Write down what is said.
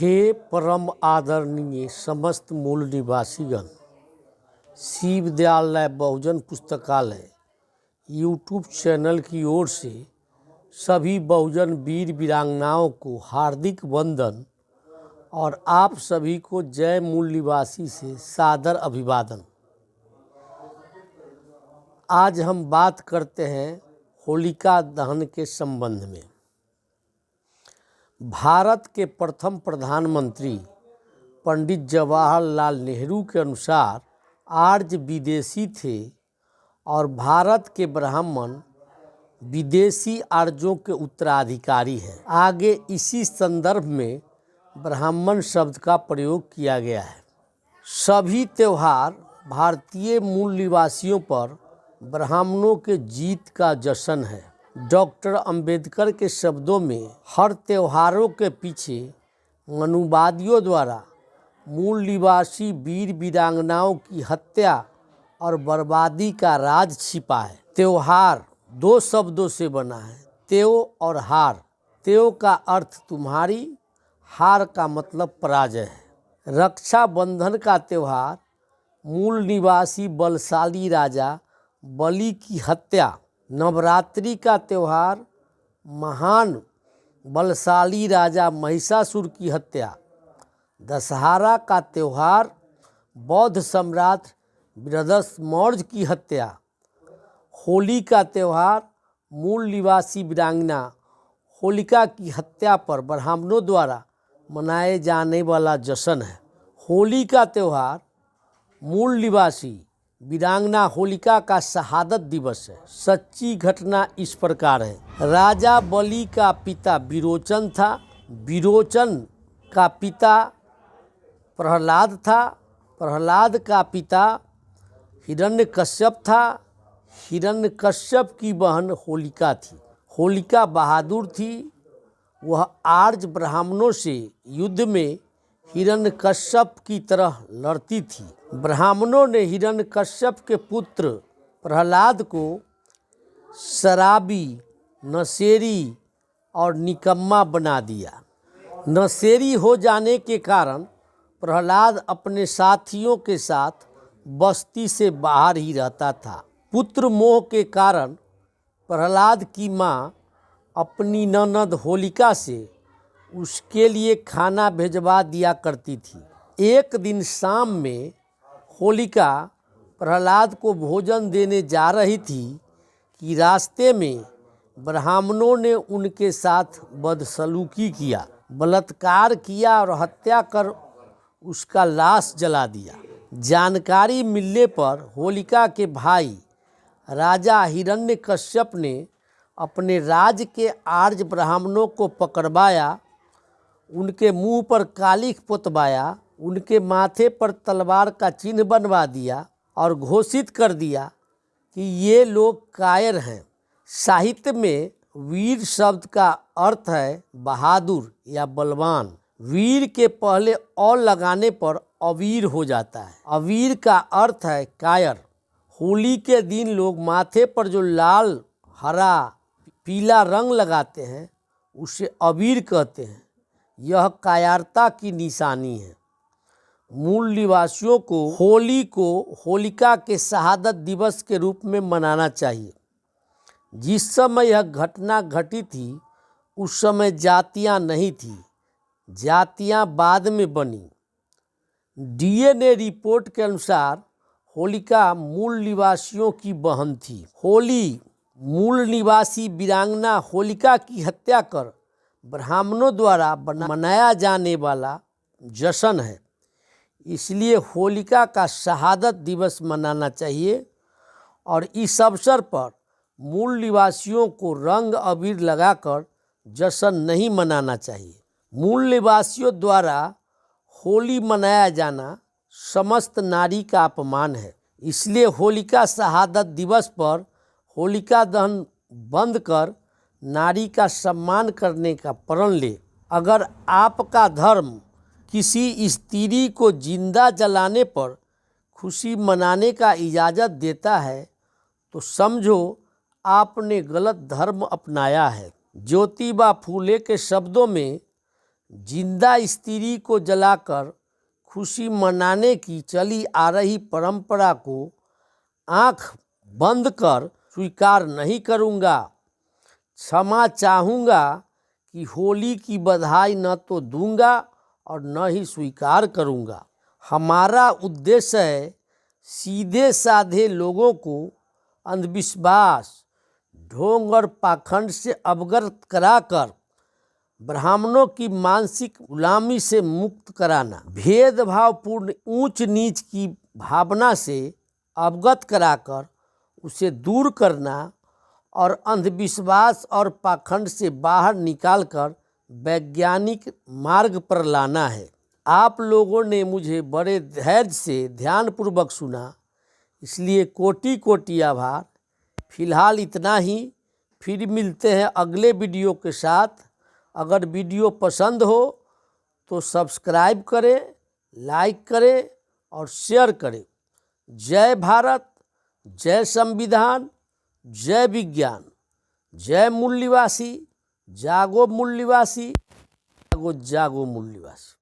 हे परम आदरणीय समस्त मूल निवासीगण, शिव विद्यालय बहुजन पुस्तकालय यूट्यूब चैनल की ओर से सभी बहुजन वीर वीरांगनाओं को हार्दिक वंदन और आप सभी को जय मूल निवासी से सादर अभिवादन। आज हम बात करते हैं होलिका दहन के संबंध में। भारत के प्रथम प्रधानमंत्री पंडित जवाहरलाल नेहरू के अनुसार आर्य विदेशी थे और भारत के ब्राह्मण विदेशी आर्यों के उत्तराधिकारी हैं। आगे इसी संदर्भ में ब्राह्मण शब्द का प्रयोग किया गया है। सभी त्यौहार भारतीय मूल निवासियों पर ब्राह्मणों के जीत का जश्न है। डॉक्टर अंबेडकर के शब्दों में हर त्योहारों के पीछे मनुवादियों द्वारा मूल निवासी वीर वीरांगनाओं की हत्या और बर्बादी का राज छिपा है। त्योहार दो शब्दों से बना है, त्यों और हार। त्यों का अर्थ तुम्हारी, हार का मतलब पराजय है। रक्षाबंधन का त्यौहार मूल निवासी बलशाली राजा बलि की हत्या, नवरात्रि का त्यौहार महान बलशाली राजा महिषासुर की हत्या, दशहरा का त्यौहार बौद्ध सम्राट बृहदर्थ मौर्य की हत्या, होली का त्यौहार मूल निवासी वीरांगना होलिका की हत्या पर ब्राह्मणों द्वारा मनाए जाने वाला जश्न है। होली का त्यौहार मूल निवासी वीरांगना होलिका का शहादत दिवस है। सच्ची घटना इस प्रकार है। राजा बलि का पिता विरोचन था। विरोचन का पिता प्रहलाद था। प्रहलाद का पिता हिरण्यकश्यप था। हिरण्यकश्यप की बहन होलिका थी। होलिका बहादुर थी। वह आर्य ब्राह्मणों से युद्ध में हिरण्यकश्यप की तरह लड़ती थी। ब्राह्मणों ने हिरण्यकश्यप के पुत्र प्रहलाद को शराबी, नशेड़ी और निकम्मा बना दिया। नशेड़ी हो जाने के कारण प्रहलाद अपने साथियों के साथ बस्ती से बाहर ही रहता था। पुत्र मोह के कारण प्रहलाद की माँ अपनी ननद होलिका से उसके लिए खाना भेजवा दिया करती थी। एक दिन शाम में होलिका प्रहलाद को भोजन देने जा रही थी कि रास्ते में ब्राह्मणों ने उनके साथ बदसलूकी किया, बलात्कार किया और हत्या कर उसका लाश जला दिया। जानकारी मिलने पर होलिका के भाई राजा हिरण्यकश्यप ने अपने राज्य के आर्य ब्राह्मणों को पकड़वाया, उनके मुंह पर कालिख पोतवाया, उनके माथे पर तलवार का चिन्ह बनवा दिया और घोषित कर दिया कि ये लोग कायर हैं। साहित्य में वीर शब्द का अर्थ है बहादुर या बलवान। वीर के पहले और लगाने पर अवीर हो जाता है। अवीर का अर्थ है कायर। होली के दिन लोग माथे पर जो लाल, हरा, पीला रंग लगाते हैं उसे अबीर कहते हैं। यह कायरता की निशानी है। मूल निवासियों को होली को होलिका के शहादत दिवस के रूप में मनाना चाहिए। जिस समय यह घटना घटी थी उस समय जातियां नहीं थी, जातियां बाद में बनी। डीएनए रिपोर्ट के अनुसार होलिका मूल निवासियों की बहन थी। होली मूल निवासी वीरांगना होलिका की हत्या कर ब्राह्मणों द्वारा मनाया जाने वाला जश्न है। इसलिए होलिका का शहादत दिवस मनाना चाहिए और इस अवसर पर मूल निवासियों को रंग अबीर लगाकर जश्न नहीं मनाना चाहिए। मूल निवासियों द्वारा होली मनाया जाना समस्त नारी का अपमान है। इसलिए होलिका शहादत दिवस पर होलिका दहन बंद कर नारी का सम्मान करने का प्रण ले। अगर आपका धर्म किसी स्त्री को जिंदा जलाने पर खुशी मनाने का इजाज़त देता है तो समझो आपने गलत धर्म अपनाया है। ज्योतिबा फूले के शब्दों में जिंदा स्त्री को जलाकर खुशी मनाने की चली आ रही परंपरा को आंख बंद कर स्वीकार नहीं करूंगा। क्षमा चाहूँगा कि होली की बधाई न तो दूंगा और न ही स्वीकार करूंगा। हमारा उद्देश्य है सीधे साधे लोगों को अंधविश्वास, ढोंग और पाखंड से अवगत कराकर ब्राह्मणों की मानसिक गुलामी से मुक्त कराना, भेदभावपूर्ण ऊंच नीच की भावना से अवगत कराकर उसे दूर करना और अंधविश्वास और पाखंड से बाहर निकालकर वैज्ञानिक मार्ग पर लाना है। आप लोगों ने मुझे बड़े धैर्य से ध्यानपूर्वक सुना, इसलिए कोटि कोटि आभार। फिलहाल इतना ही, फिर मिलते हैं अगले वीडियो के साथ। अगर वीडियो पसंद हो तो सब्सक्राइब करें, लाइक करें और शेयर करें। जय भारत, जय संविधान, जय विज्ञान, जय मूल निवासी, जागो मूल निवासी, जागो जागो मूल निवासी।